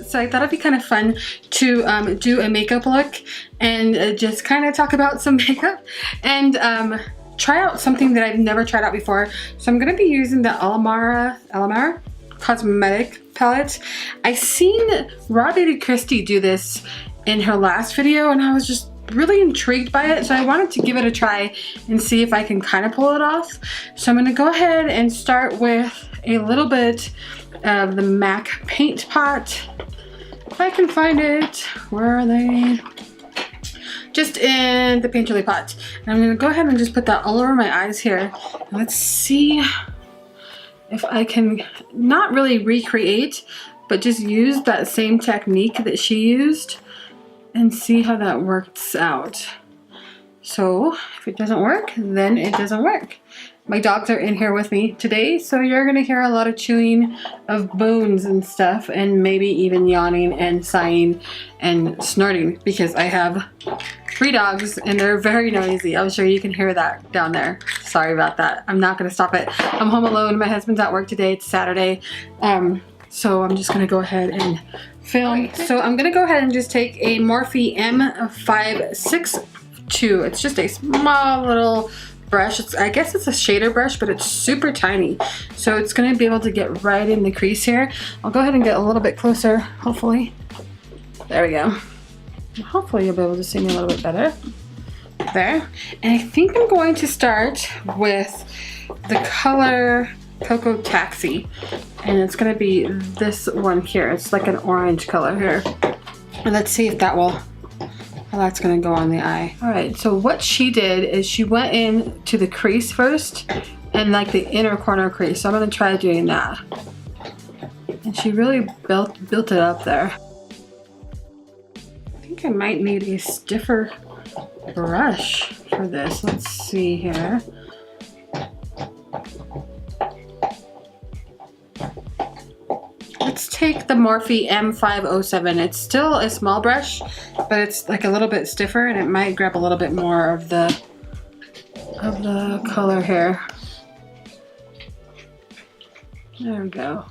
So I thought it'd be kind of fun to do a makeup look and just kind of talk about some makeup and try out something that I've never tried out before. So I'm going to be using the Aamyie Cosmetic palette. I seen Raw Beauty Christy do this in her last video and I was just really intrigued by it, so I wanted to give it a try and see if I can kind of pull it off. So I'm going to go ahead and start with a little bit of the MAC paint pot. If I can find it. Where are they? Just in the Painterly pot. And I'm going to go ahead and just put that all over my eyes here. And let's see if I can not really recreate, but just use that same technique that she used and see how that works out. So if it doesn't work, then it doesn't work. My dogs are in here with me today, so you're gonna hear a lot of chewing of bones and stuff, and maybe even yawning and sighing and snorting, because I have 3 dogs and they're very noisy. I'm sure you can hear that down there. Sorry about that. I'm not gonna stop it. I'm home alone. My husband's at work today. It's Saturday. So I'm just gonna go ahead and film. So I'm gonna go ahead and just take a Morphe M562. It's just a small little brush. I guess it's a shader brush, but it's super tiny. So it's gonna be able to get right in the crease here. I'll go ahead and get a little bit closer, hopefully. There we go. Hopefully you'll be able to see me a little bit better. There. And I think I'm going to start with the color Cocoa Taxi. And it's gonna be this one here. It's like an orange color here. And let's see if that will, how that's gonna go on the eye. All right, so what she did is she went in to the crease first and like the inner corner crease. So I'm gonna try doing that. And she really built it up there. I think I might need a stiffer brush for this. Let's see here. Let's take the Morphe M507. It's still a small brush, but it's like a little bit stiffer and it might grab a little bit more of the color here. There we go.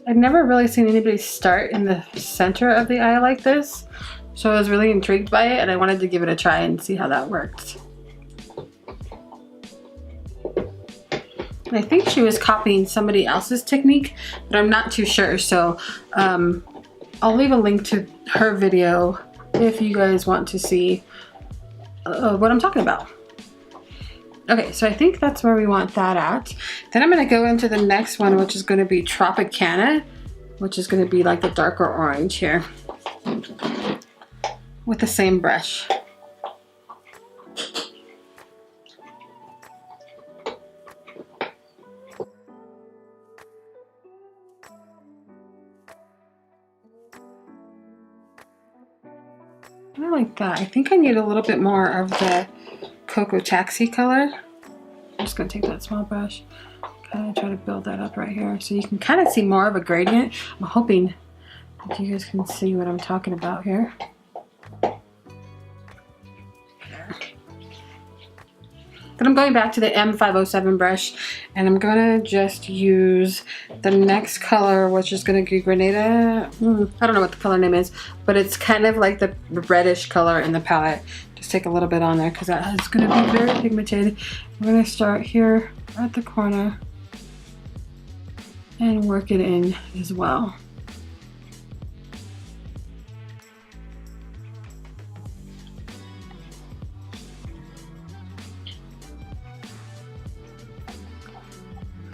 I've never really seen anybody start in the center of the eye like this. So I was really intrigued by it and I wanted to give it a try and see how that worked. And I think she was copying somebody else's technique, but I'm not too sure. So I'll leave a link to her video if you guys want to see what I'm talking about. Okay, so I think that's where we want that at. Then I'm gonna go into the next one, which is gonna be Tropicana, which is gonna be like the darker orange here, with the same brush. I like that. I think I need a little bit more of the Cocoa Taxi color. I'm just gonna take that small brush, kind of try to build that up right here so you can kind of see more of a gradient. I'm hoping that you guys can see what I'm talking about here. Then I'm going back to the M507 brush and I'm gonna just use the next color, which is gonna be Grenada. I don't know what the color name is, but it's kind of like the reddish color in the palette. Just take a little bit on there because that is gonna be very pigmented. I'm gonna start here at the corner and work it in as well.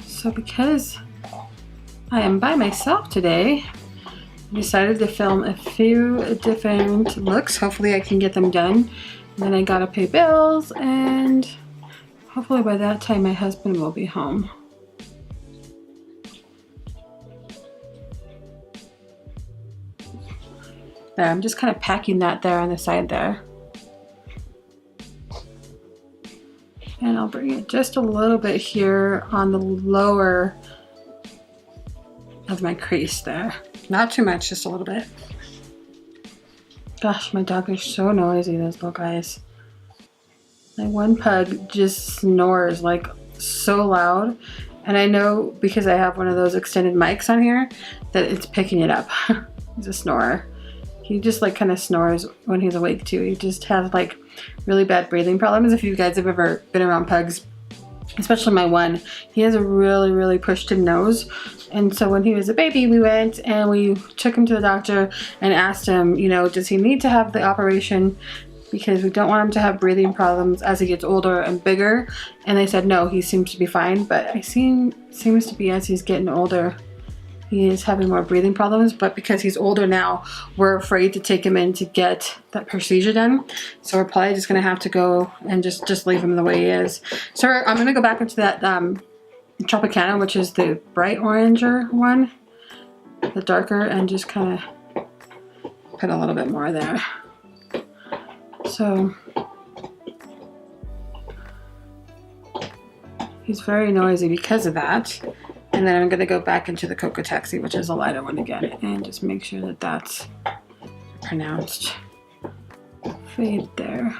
So because I am by myself today, I decided to film a few different looks. Hopefully I can get them done. And then I gotta pay bills and hopefully by that time my husband will be home. There, I'm just kind of packing that there on the side there. And I'll bring it just a little bit here on the lower of my crease there. Not too much, just a little bit. Gosh, my dogs are so noisy, those little guys. My one pug just snores like so loud. And I know because I have one of those extended mics on here that it's picking it up. He's a snorer. He just like kind of snores when he's awake too. He just has like really bad breathing problems. If you guys have ever been around pugs, especially my one, he has a really pushed in nose. And so when he was a baby, we went and we took him to the doctor and asked him, you know, does he need to have the operation? Because we don't want him to have breathing problems as he gets older and bigger. And they said no, he seems to be fine. But seems to be as he's getting older, he is having more breathing problems. But because he's older now, we're afraid to take him in to get that procedure done. So we're probably just gonna have to go and just leave him the way he is. So I'm gonna go back into that Tropicana, which is the bright oranger one, the darker, and just kind of put a little bit more there. So he's very noisy because of that. And then I'm going to go back into the Cocoa Taxi, which is a lighter one again, and just make sure that that's pronounced. Fade there.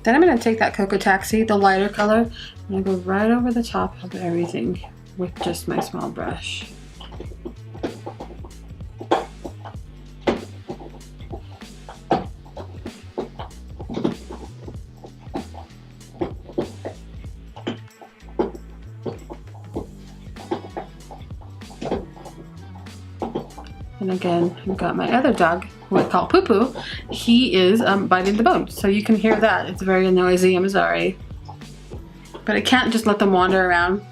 Then I'm going to take that Cocoa Taxi, the lighter color, and I go right over the top of everything with just my small brush. And again, I've got my other dog, who I call Poo Poo. He is biting the bone, so you can hear that. It's very noisy, I'm sorry. But I can't just let them wander around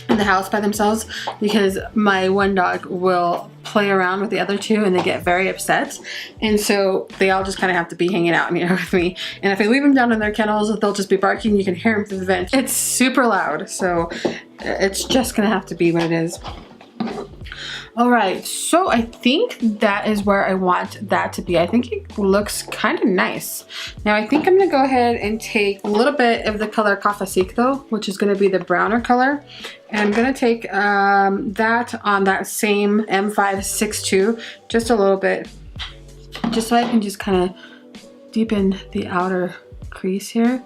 in the house by themselves because my one dog will play around with the other two and they get very upset. And so they all just kind of have to be hanging out in here with me. And if I leave them down in their kennels, they'll just be barking. You can hear them through the vent. It's super loud, so it's just gonna have to be what it is. All right, so I think that is where I want that to be. I think it looks kind of nice. Now I think I'm gonna go ahead and take a little bit of the color Cafecito, which is gonna be the browner color. And I'm gonna take that on that same M562, just a little bit, just so I can just kind of deepen the outer crease here,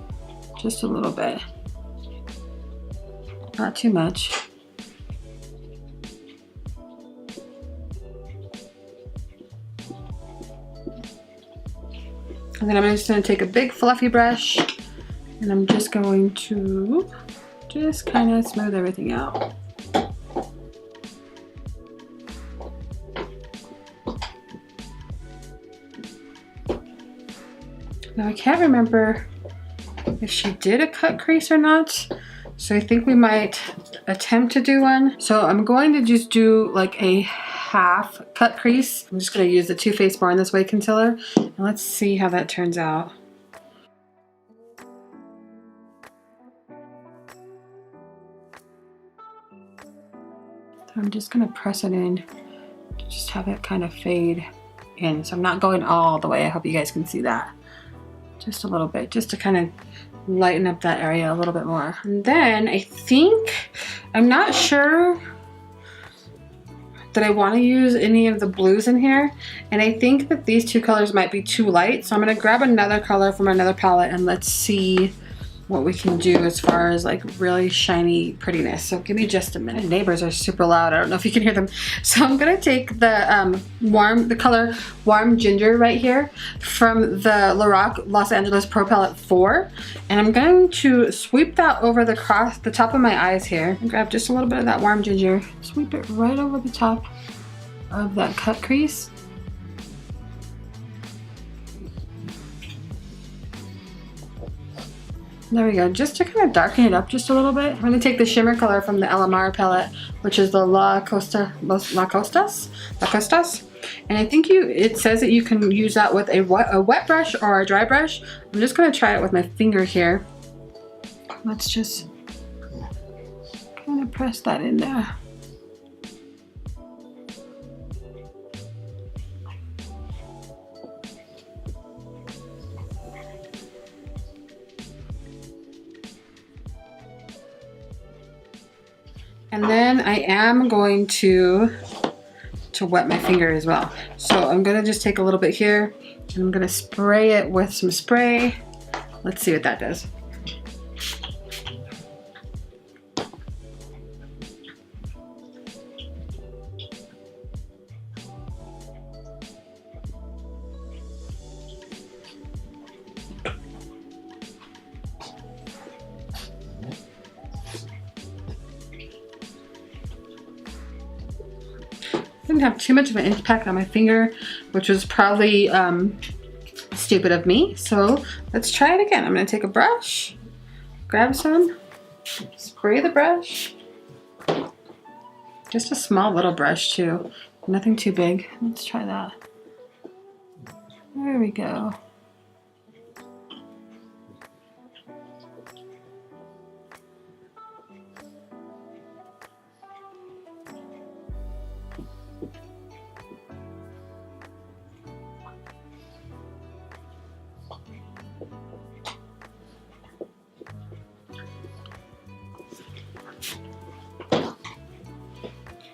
just a little bit, not too much. And then I'm just going to take a big fluffy brush and I'm just going to just kind of smooth everything out. Now I can't remember if she did a cut crease or not, so I think we might attempt to do one. So I'm going to just do like a half cut crease. I'm just going to use the Too Faced Born This Way concealer, and let's see how that turns out. So I'm just going to press it in to just have it kind of fade in. So I'm not going all the way. I hope you guys can see that. Just a little bit, just to kind of lighten up that area a little bit more. And then I think, I'm not sure that I want to use any of the blues in here, and I think that these two colors might be too light, so I'm going to grab another color from another palette and let's see what we can do as far as like really shiny prettiness. So give me just a minute. Neighbors are super loud. I don't know if you can hear them. So I'm gonna take the color Warm Ginger right here from the Lorac Los Angeles Pro Palette 4, and I'm going to sweep that over the top of my eyes here and grab just a little bit of that Warm Ginger, sweep it right over the top of that cut crease. There we go, just to kind of darken it up just a little bit. I'm gonna take the shimmer color from the Alamar palette, which is the La Costas, and I think it says that you can use that with a wet brush or a dry brush. I'm just gonna try it with my finger here. Let's just kind of press that in there. And then I am going to to wet my finger as well. So I'm gonna just take a little bit here and I'm gonna spray it with some spray. Let's see what that does. Didn't have too much of an impact on my finger, which was probably stupid of me. So let's try it again. I'm gonna take a brush, grab some, spray the brush. Just a small little brush too, nothing too big. Let's try that. There we go.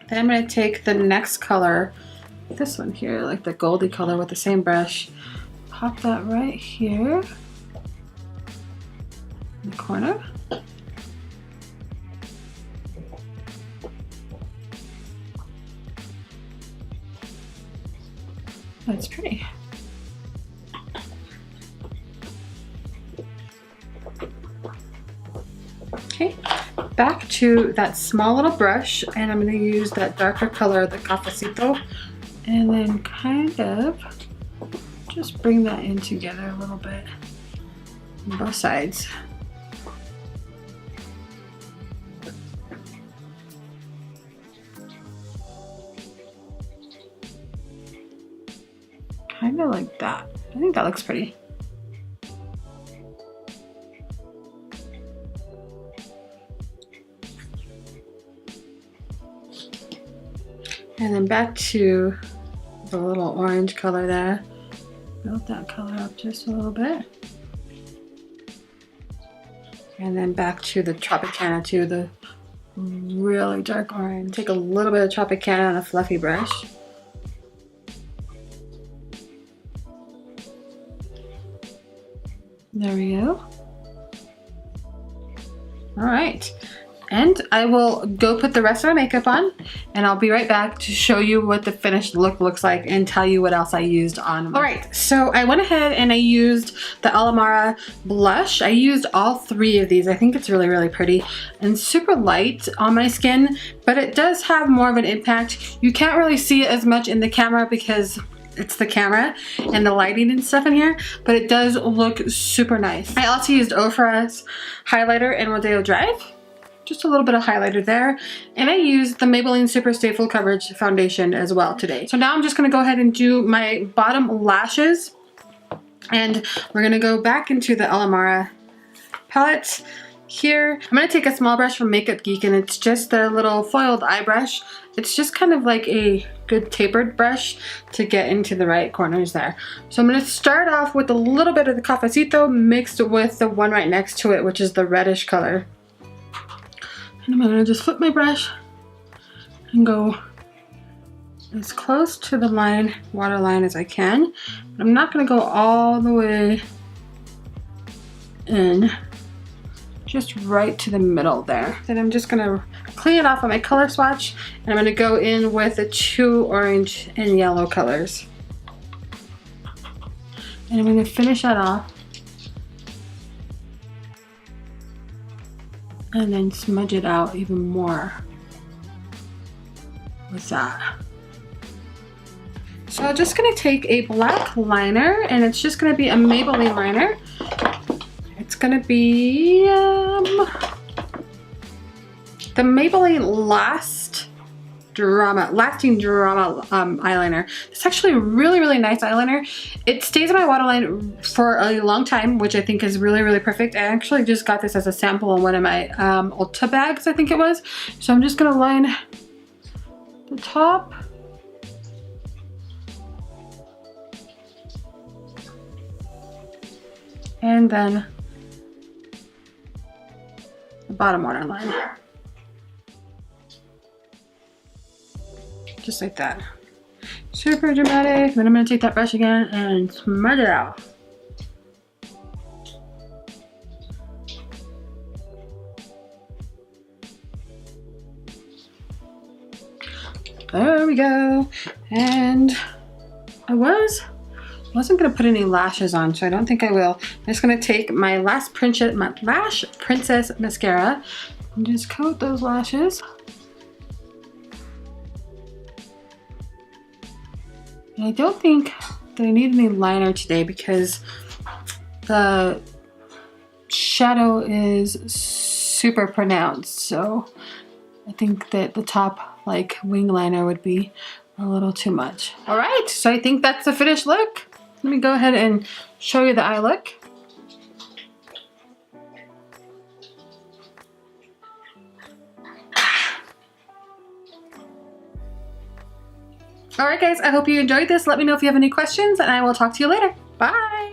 Then I'm going to take the next color, this one here, like the goldy color with the same brush, pop that right here in the corner. That's pretty. Okay, back to that small little brush, and I'm going to use that darker color, the Cafecito, and then kind of just bring that in together a little bit on both sides. Kind of like that. I think that looks pretty. And then back to the little orange color there. Build that color up just a little bit. And then back to the Tropicana too, the really dark orange. Take a little bit of Tropicana on a fluffy brush. There we go. All right. And I will go put the rest of my makeup on, and I'll be right back to show you what the finished look looks like and tell you what else I used on. All right, so I went ahead and I used the Aamyie blush. I used all three of these. I think it's really, really pretty and super light on my skin, but it does have more of an impact. You can't really see it as much in the camera because it's the camera and the lighting and stuff in here, but it does look super nice. I also used Ofra's highlighter in Rodeo Drive. Just a little bit of highlighter there. And I used the Maybelline Super Stay Full Coverage Foundation as well today. So now I'm just gonna go ahead and do my bottom lashes. And we're gonna go back into the Aamyie palette here. I'm gonna take a small brush from Makeup Geek, and it's just the little foiled eye brush. It's just kind of like a good tapered brush to get into the right corners there. So I'm gonna start off with a little bit of the Cafecito mixed with the one right next to it, which is the reddish color. And I'm gonna just flip my brush and go as close to the line, waterline as I can. But I'm not gonna go all the way in, just right to the middle there. Then I'm just gonna clean it off on my color swatch, and I'm gonna go in with the two orange and yellow colors. And I'm gonna finish that off. And then smudge it out even more with that. So I'm just gonna take a black liner, and it's just gonna be a Maybelline liner. It's gonna be the Maybelline Lasting Drama eyeliner. It's actually a really, really nice eyeliner. It stays in my waterline for a long time, which I think is really, really perfect. I actually just got this as a sample in one of my Ulta bags, I think it was. So I'm just gonna line the top. And then the bottom waterline. Just like that. super dramatic. Then I'm gonna take that brush again and smudge it out. There we go. And I wasn't gonna put any lashes on, so I don't think I will. I'm just gonna take my Lash Princess mascara and just coat those lashes. And I don't think that I need any liner today because the shadow is super pronounced, so I think that the top like wing liner would be a little too much. All right, so I think that's the finished look. Let me go ahead and show you the eye look. All right guys, I hope you enjoyed this. Let me know if you have any questions and I will talk to you later. Bye.